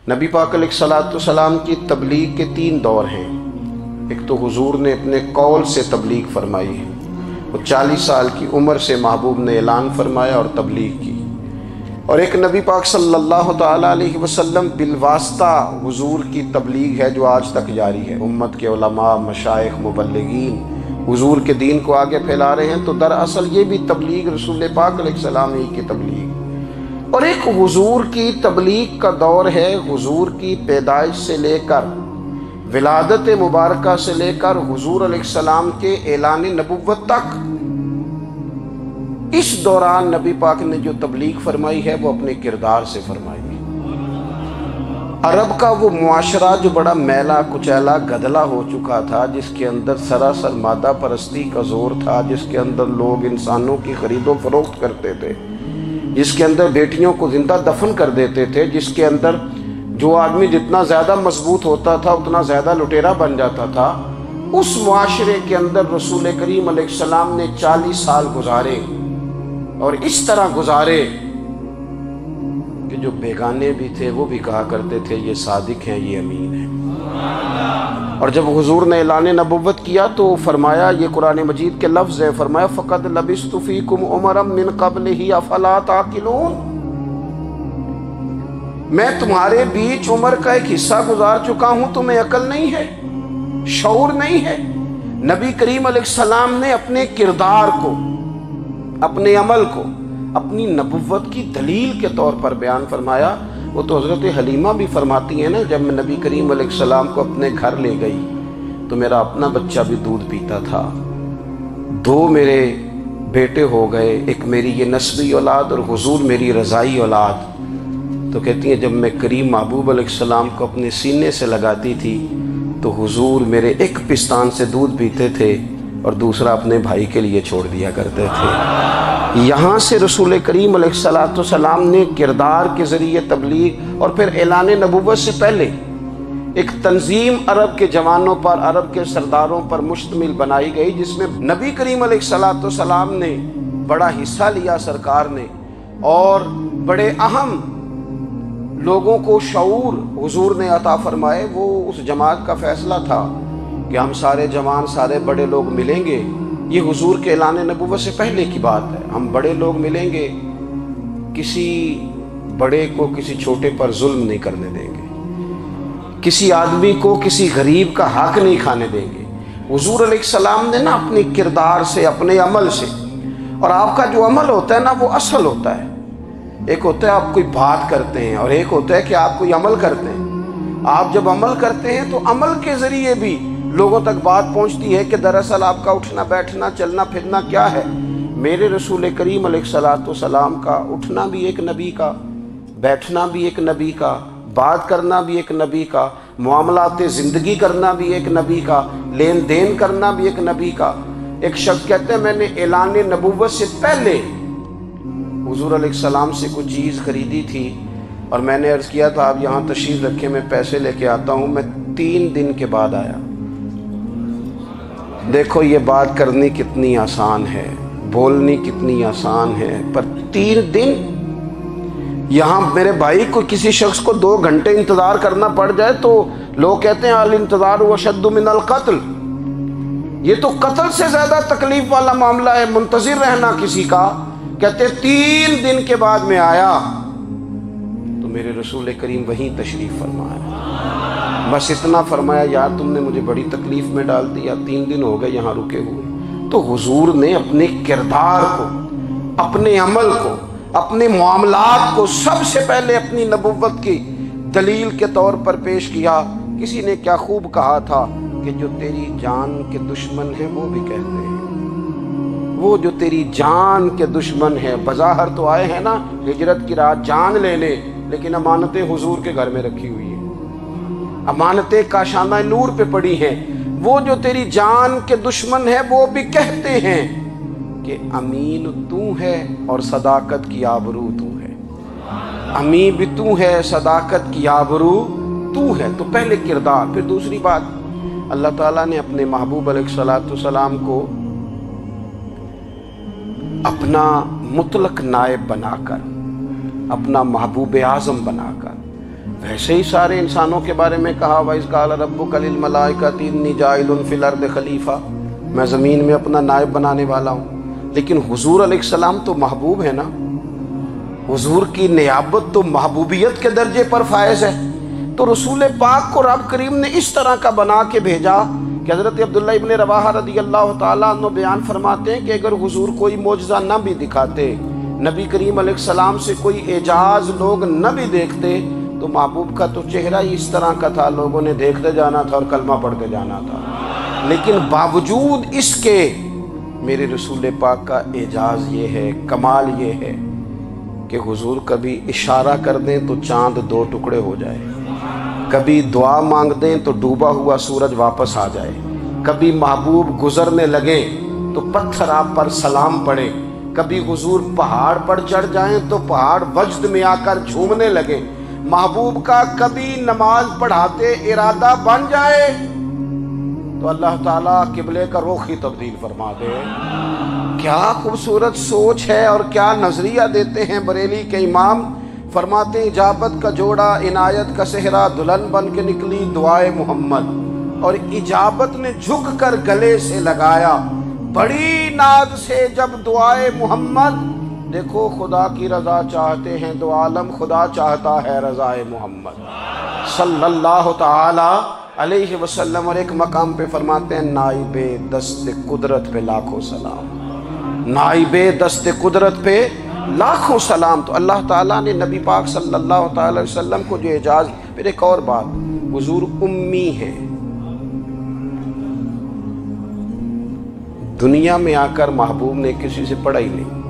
نبی پاک علیہ الصلوۃ والسلام کی تبلیغ کے 3 دور ہیں۔ ایک تو حضور نے اپنے قول سے تبلیغ فرمائی ہے، وہ 40 سال کی عمر سے محبوب نے اعلان فرمایا اور تبلیغ کی، اور ایک نبی پاک صلی اللہ تعالیٰ علیہ وسلم بالواسطہ حضور کی تبلیغ ہے جو آج تک جاری ہے۔ امت کے علماء، مشائخ، مبلغین حضور کے دین کو آگے پھیلا رہے ہیں، تو دراصل یہ بھی تبلیغ رسول پاک علیہ السلام ہی کی تبلیغ۔ اور ایک حضور کی تبلیغ کا دور ہے، حضور کی پیدائش سے لے کر ولادت مبارکہ سے لے کر حضور علیہ السلام کے اعلان نبوت تک۔ اس دوران نبی پاک نے جو تبلیغ فرمائی ہے وہ اپنے کردار سے فرمائی ہے۔ عرب کا وہ معاشرہ جو بڑا میلا کچیلا گدلا ہو چکا تھا، جس کے اندر سراسر مادہ پرستی کا زور تھا، جس کے اندر لوگ انسانوں کی خرید و فروخت کرتے تھے، جس کے اندر بیٹیوں کو زندہ دفن کر دیتے تھے، جس کے اندر جو آدمی جتنا زیادہ مضبوط ہوتا تھا اتنا زیادہ لٹیرا بن جاتا تھا، اس معاشرے کے اندر رسول کریم علیہ السلام نے 40 سال گزارے، اور اس طرح گزارے کہ جو بیگانے بھی تھے وہ بھی کہا کرتے تھے یہ صادق ہیں، یہ امین ہیں۔ اور جب حضور نے اعلان نبوت کیا تو فرمایا، یہ قرآن مجید کے لفظ ہے، فرمایا فَقَدْ لَبِثْتُ فِيكُمْ عُمَرًا مِّن قَبْلِهِ أَفَلَا تَعْقِلُونَ، میں تمہارے بیچ عمر کا ایک حصہ گزار چکا ہوں، تمہیں عقل نہیں ہے، شعور نہیں ہے۔ نبی کریم علیہ السلام نے اپنے کردار کو، اپنے عمل کو اپنی نبوت کی دلیل کے طور پر بیان فرمایا۔ وہ تو حضرت حلیمہ بھی فرماتی ہیں نا، جب میں نبی کریم علیہ السلام کو اپنے گھر لے گئی تو میرا اپنا بچہ بھی دودھ پیتا تھا، 2 میرے بیٹے ہو گئے، ایک میری یہ نسبی اولاد اور حضور میری رضائی اولاد۔ تو کہتی ہیں جب میں کریم محبوب علیہ السلام کو اپنے سینے سے لگاتی تھی تو حضور میرے ایک پستان سے دودھ پیتے تھے اور دوسرا اپنے بھائی کے لیے چھوڑ دیا کرتے تھے۔ یہاں سے رسول کریم علیہ السلام نے کردار کے ذریعے تبلیغ، اور پھر اعلان نبوت سے پہلے ایک تنظیم عرب کے جوانوں پر، عرب کے سرداروں پر مشتمل بنائی گئی، جس میں نبی کریم علیہ السلام نے بڑا حصہ لیا سرکار نے، اور بڑے اہم لوگوں کو شعور حضور نے عطا فرمائے۔ وہ اس جماعت کا فیصلہ تھا کہ ہم سارے جوان، سارے بڑے لوگ ملیں گے، یہ حضور کے اعلان نبوت سے پہلے کی بات ہے، ہم بڑے لوگ ملیں گے، کسی بڑے کو کسی چھوٹے پر ظلم نہیں کرنے دیں گے، کسی آدمی کو کسی غریب کا حق نہیں کھانے دیں گے۔ حضور علیہ السلام نے نا اپنے کردار سے، اپنے عمل سے، اور آپ کا جو عمل ہوتا ہے نا وہ اصل ہوتا ہے، ایک ہوتا ہے آپ کوئی بات کرتے ہیں اور ایک ہوتا ہے کہ آپ کوئی عمل کرتے ہیں۔ آپ جب عمل کرتے ہیں تو عمل کے ذریعے بھی لوگوں تک بات پہنچتی ہے کہ دراصل آپ کا اٹھنا بیٹھنا چلنا پھرنا کیا ہے۔ میرے رسول کریم علیہ السلام کا اٹھنا بھی ایک نبی کا، بیٹھنا بھی ایک نبی کا، بات کرنا بھی ایک نبی کا، معاملات زندگی کرنا بھی ایک نبی کا، لین دین کرنا بھی ایک نبی کا۔ ایک شخص کہتے ہیں میں نے اعلان نبوت سے پہلے حضور علیہ السلام سے کوئی چیز خریدی تھی، اور میں نے عرض کیا تھا آپ یہاں تشریف رکھیں، میں پیسے لے کے آتا ہوں، میں 3 دن کے بعد آیا۔ دیکھو یہ بات کرنی کتنی آسان ہے، بولنی کتنی آسان ہے، پر 3 دن یہاں میرے بھائی کو کسی شخص کو 2 گھنٹے انتظار کرنا پڑ جائے تو لوگ کہتے ہیں الانتظار اشد من القتل، یہ تو قتل سے زیادہ تکلیف والا معاملہ ہے منتظر رہنا کسی کا۔ کہتے 3 دن کے بعد میں آیا تو میرے رسول کریم وہیں تشریف فرمایا، بس اتنا فرمایا یار تم نے مجھے بڑی تکلیف میں ڈال دیا، 3 دن ہو گئے یہاں رکے ہوئے۔ تو حضور نے اپنے کردار کو، اپنے عمل کو، اپنے معاملات کو سب سے پہلے اپنی نبوت کی دلیل کے طور پر پیش کیا۔ کسی نے کیا خوب کہا تھا کہ جو تیری جان کے دشمن ہیں وہ بھی کہتے ہیں، وہ جو تیری جان کے دشمن ہیں، بظاہر تو آئے ہیں نا ہجرت کی رات جان لینے، لیکن امانتیں حضور کے گھر میں رکھی ہوئی ہیں، امانتیں کاشانہ نور پہ پڑی ہیں۔ وہ جو تیری جان کے دشمن ہیں وہ بھی کہتے ہیں کہ امین تو ہے اور صداقت کی آبرو تو ہے، امین بھی تو ہے، صداقت کی آبرو تو ہے۔ تو پہلے کردار، پھر دوسری بات، اللہ تعالیٰ نے اپنے محبوب علیہ السلام کو اپنا مطلق نائب بنا کر، اپنا محبوب اعظم بنا کر ویسے ہی سارے انسانوں کے بارے میں کہا وَإِذْ قَالَ رَبُّكَ لِلْمَلَائِكَةِ إِنِّي جَاعِلٌ فِي الْأَرْضِ خلیفہ، میں زمین میں اپنا نائب بنانے والا ہوں۔ لیکن حضور علیہ السلام تو محبوب ہے نا، حضور کی نیابت تو محبوبیت کے درجے پر فائز ہے۔ تو رسول پاک کو رب کریم نے اس طرح کا بنا کے بھیجا کہ حضرت عبداللہ ابن رواحہ رضی اللہ تعالیٰ عنہ بیان فرماتے ہیں کہ اگر حضور کوئی معجزہ نہ بھی دکھاتے، نبی کریم علیہ السلام سے کوئی اعجاز لوگ نہ بھی دیکھتے، تو محبوب کا تو چہرہ ہی اس طرح کا تھا، لوگوں نے دیکھتے جانا تھا اور کلمہ پڑھتے جانا تھا۔ لیکن باوجود اس کے میرے رسول پاک کا اعجاز یہ ہے، کمال یہ ہے کہ حضور کبھی اشارہ کر دیں تو چاند 2 ٹکڑے ہو جائے، کبھی دعا مانگ دیں تو ڈوبا ہوا سورج واپس آ جائے، کبھی محبوب گزرنے لگے تو پتھر آپ پر سلام پڑے، کبھی حضور پہاڑ پر چڑھ جائیں تو پہاڑ وجد میں آ کر جھومنے لگے، محبوب کا کبھی نماز پڑھاتے ارادہ بن جائے تو اللہ تعالیٰ قبلے کا رخ ہی تبدیل فرما دے۔ کیا خوبصورت سوچ ہے اور کیا نظریہ دیتے ہیں بریلی کے امام۔ فرماتے ہیں اجابت کا جوڑا عنایت کا صحرا، دلہن بن کے نکلی دعائے محمد، اور اجابت نے جھک کر گلے سے لگایا بڑی ناز سے جب دعائے محمد۔ دیکھو خدا کی رضا چاہتے ہیں دو عالم، خدا چاہتا ہے رضائے محمد صلی اللہ تعالی علیہ وسلم۔ اور ایک مقام پہ فرماتے ہیں نائب دست قدرت پہ لاکھوں سلام، نائب دست قدرت پہ لاکھوں سلام۔ تو اللہ تعالیٰ نے نبی پاک صلی اللہ تعالی وسلم کو جو اعجاز۔ پھر ایک اور بات، حضور امی ہیں، دنیا میں آ کر محبوب نے کسی سے پڑھا ہی نہیں۔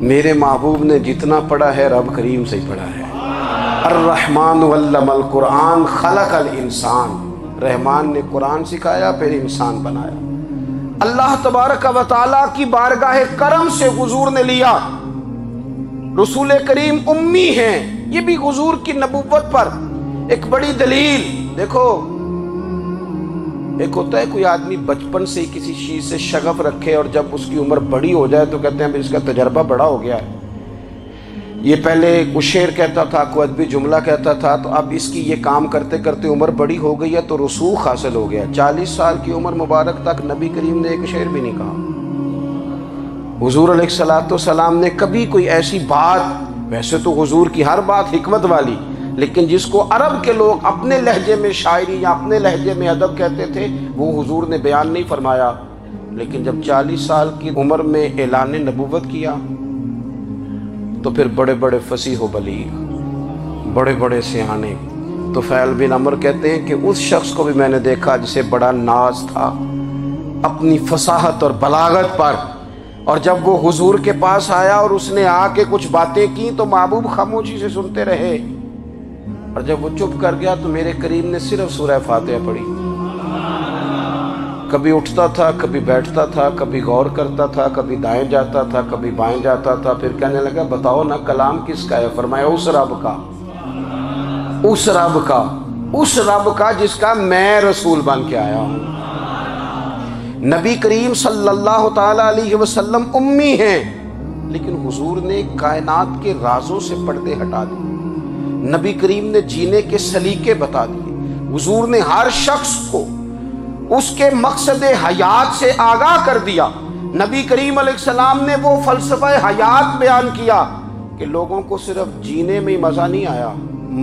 میرے محبوب نے جتنا پڑھا ہے رب کریم سے ہی پڑھا ہے۔ الرحمن علم القرآن خلق الانسان، رحمان نے قرآن سکھایا پھر انسان بنایا۔ اللہ تبارک و تعالیٰ کی بارگاہ کرم سے حضور نے لیا۔ رسول کریم امی ہیں، یہ بھی حضور کی نبوت پر ایک بڑی دلیل۔ دیکھو ایک ہوتا ہے کوئی آدمی بچپن سے کسی چیز سے شغف رکھے اور جب اس کی عمر بڑی ہو جائے تو کہتے ہیں اس کا تجربہ بڑا ہو گیا ہے، یہ پہلے کوئی شعر کہتا تھا، کوئی ادبی جملہ کہتا تھا، تو اب اس کی یہ کام کرتے کرتے عمر بڑی ہو گئی ہے تو رسوخ حاصل ہو گیا۔ 40 سال کی عمر مبارک تک نبی کریم نے ایک شعر بھی نہیں کہا۔ حضور علیہ السلام نے کبھی کوئی ایسی بات، ویسے تو حضور کی ہر بات حکمت والی، لیکن جس کو عرب کے لوگ اپنے لہجے میں شاعری یا اپنے لہجے میں ادب کہتے تھے، وہ حضور نے بیان نہیں فرمایا۔ لیکن جب 40 سال کی عمر میں اعلان نبوت کیا تو پھر بڑے بڑے فصیح و بلیغ، بڑے بڑے سیانے طفیل بن عمر کہتے ہیں کہ اس شخص کو بھی میں نے دیکھا جسے بڑا ناز تھا اپنی فصاحت اور بلاغت پر، اور جب وہ حضور کے پاس آیا اور اس نے آ کے کچھ باتیں کی تو محبوب خاموشی سے سنتے رہے، اور جب وہ چپ کر گیا تو میرے کریم نے صرف سورہ فاتحہ پڑھی۔ کبھی اٹھتا تھا، کبھی بیٹھتا تھا، کبھی غور کرتا تھا، کبھی دائیں جاتا تھا، کبھی بائیں جاتا تھا، پھر کہنے لگا بتاؤ نا کلام کس کا ہے؟ فرمایا اس رب کا، اس رب کا، اس رب کا جس کا میں رسول بن کے آیا ہوں۔ نبی کریم صلی اللہ تعالی علیہ وسلم امی ہیں، لیکن حضور نے کائنات کے رازوں سے پردے ہٹا دیے، نبی کریم نے جینے کے سلیقے بتا دیے، حضور نے ہر شخص کو اس کے مقصد حیات سے آگاہ کر دیا۔ نبی کریم علیہ السلام نے وہ فلسفہ حیات بیان کیا کہ لوگوں کو صرف جینے میں ہی مزہ نہیں آیا،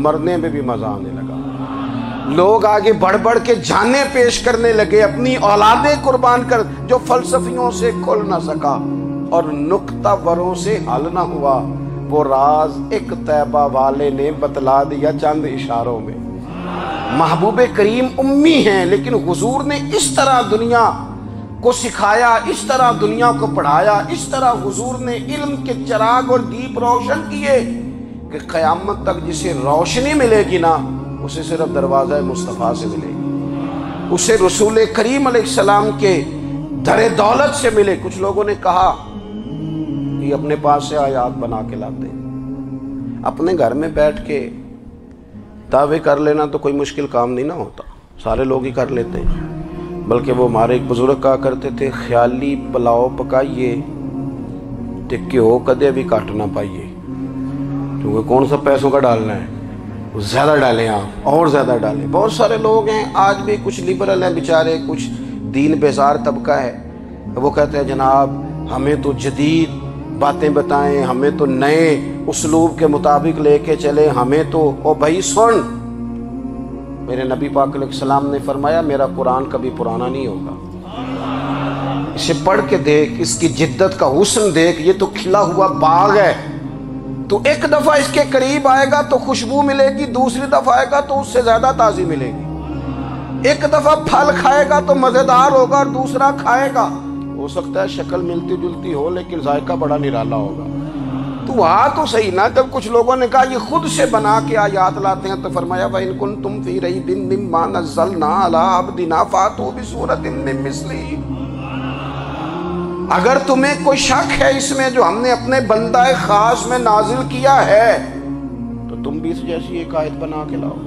مرنے میں بھی مزہ آنے لگا۔ لوگ آگے بڑھ بڑھ کے جانیں پیش کرنے لگے، اپنی اولادیں قربان کر، جو فلسفیوں سے کھل نہ سکا اور نکتہ وروں سے حل نہ ہوا، وہ راز ایک طیبہ والے نے بتلا دیا چند اشاروں میں۔ محبوب کریم امی ہیں، لیکن حضور نے اس طرح دنیا کو سکھایا، اس طرح دنیا کو پڑھایا، اس طرح حضور نے علم کے چراغ اور دیپ روشن کیے کہ قیامت تک جسے روشنی ملے گی نا، اسے صرف دروازہ مصطفیٰ سے ملے گی، اسے رسول کریم علیہ السلام کے در دولت سے ملے۔ کچھ لوگوں نے کہا کہ اپنے پاس سے آیات بنا کے لاتے، اپنے گھر میں بیٹھ کے دعوے کر لینا تو کوئی مشکل کام نہیں نہ ہوتا، سارے لوگ ہی کر لیتے ہیں۔ بلکہ وہ ہمارے ایک بزرگ کہا کرتے تھے خیالی پلاؤ پکائیے تے گھیو کدے بھی کٹ نہ پائیے۔ کیونکہ کون سا پیسوں کا ڈالنا ہے، زیادہ ڈالیں آپ اور زیادہ ڈالیں۔ بہت سارے لوگ ہیں آج بھی، کچھ لبرل ہیں بیچارے، کچھ دین بیزار طبقہ ہے، وہ کہتے ہیں جناب ہمیں تو جدید باتیں بتائیں، ہمیں تو نئے اسلوب کے مطابق لے کے چلیں، ہمیں تو او بھائی سن، میرے نبی پاک علیہ السلام نے فرمایا میرا قرآن کبھی پرانا نہیں ہوگا، اسے پڑھ کے دیکھ، اس کی جدت کا حسن دیکھ، یہ تو کھلا ہوا باغ ہے، تو ایک دفعہ اس کے قریب آئے گا تو خوشبو ملے گی، دوسری دفعہ آئے گا تو اس سے زیادہ تازی ملے گی، ایک دفعہ پھل کھائے گا تو مزیدار ہوگا اور دوسرا کھائے گا، ہو سکتا ہے شکل ملتی جلتی ہو لیکن ذائقہ بڑا نرالا ہوگا۔ تو تو صحیح نا، جب کچھ لوگوں نے کہا یہ خود سے بنا کے آیات لاتے ہیں تو فرمایا وَإِن كُنتُمْ فِي رَيْبٍ مِّمَّا نَزَّلْنَا عَلَىٰ عَبْدِنَا فَأْتُوا بِسُورَةٍ مِّن مِّثْلِهِ، اگر تمہیں کوئی شک ہے اس میں جو ہم نے اپنے بندہ خاص میں نازل کیا ہے تو تم بھی اس جیسی ایک آیت بنا کے لاؤ۔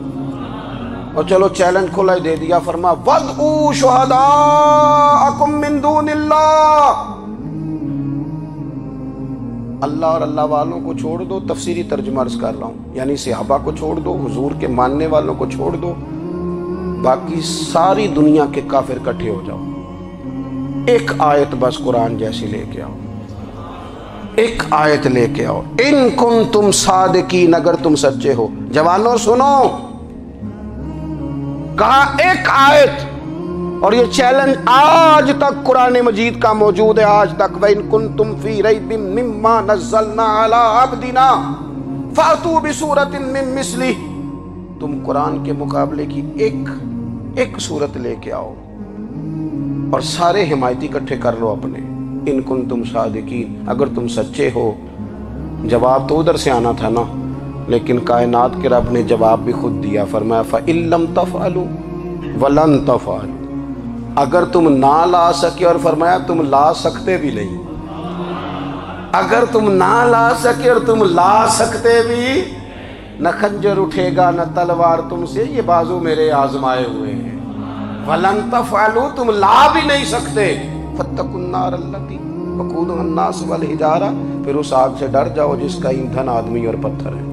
اور چلو چیلنج کھلا ہی دے دیا، فرما وَادْعُوا شُهَدَاءَكُم مِّن دُونِ اللَّهِ، اللہ اور اللہ والوں کو چھوڑ دو، تفسیری ترجمہ عرض کر رہا ہوں، یعنی صحابہ کو چھوڑ دو، حضور کے ماننے والوں کو چھوڑ دو، باقی ساری دنیا کے کافر اکٹھے ہو جاؤ، ایک آیت بس قرآن جیسی لے کے آؤ، ایک آیت لے کے آؤ، ان کنتم صادقین، اگر تم سچے ہو۔ جوانوں سنو، کہا ایک آیت، اور یہ چیلنج آج تک قرآن مجید کا موجود ہے، آج تک وَإِن كُنتُمْ فِي رَيْبٍ مِّمَّا نَزَّلْنَا عَلَىٰ عَبْدِنَا فَأْتُوا بِسُورَةٍ مِّن مِّثْلِهِ، تم قرآن کے مقابلے کی ایک صورت لے کے آؤ اور سارے حمایتی اکٹھے کر لو اپنے، ان کنتم صادقین، اگر تم سچے ہو۔ جواب تو ادھر سے آنا تھا نا، لیکن کائنات کے رب نے جواب بھی خود دیا، فرمایا فَإِن لَّمْ تَفْعَلُوا وَلَن تَفْعَلُوا، اگر تم نہ لا سکے، اور فرمایا تم لا سکتے بھی نہیں، اگر تم نہ لا سکے اور تم لا سکتے بھی، نہ خنجر اٹھے گا نہ تلوار تم سے، یہ بازو میرے آزمائے ہوئے ہیں، وَلَن تَفْعَلُوا، تم لا بھی نہیں سکتے، فَاتَّقُوا النَّارَ الَّتِي وَقُودُهَا النَّاسُ وَالْحِجَارَةُ، پھر اس آگ سے ڈر جاؤ جس کا ایندھن آدمی اور پتھر ہے۔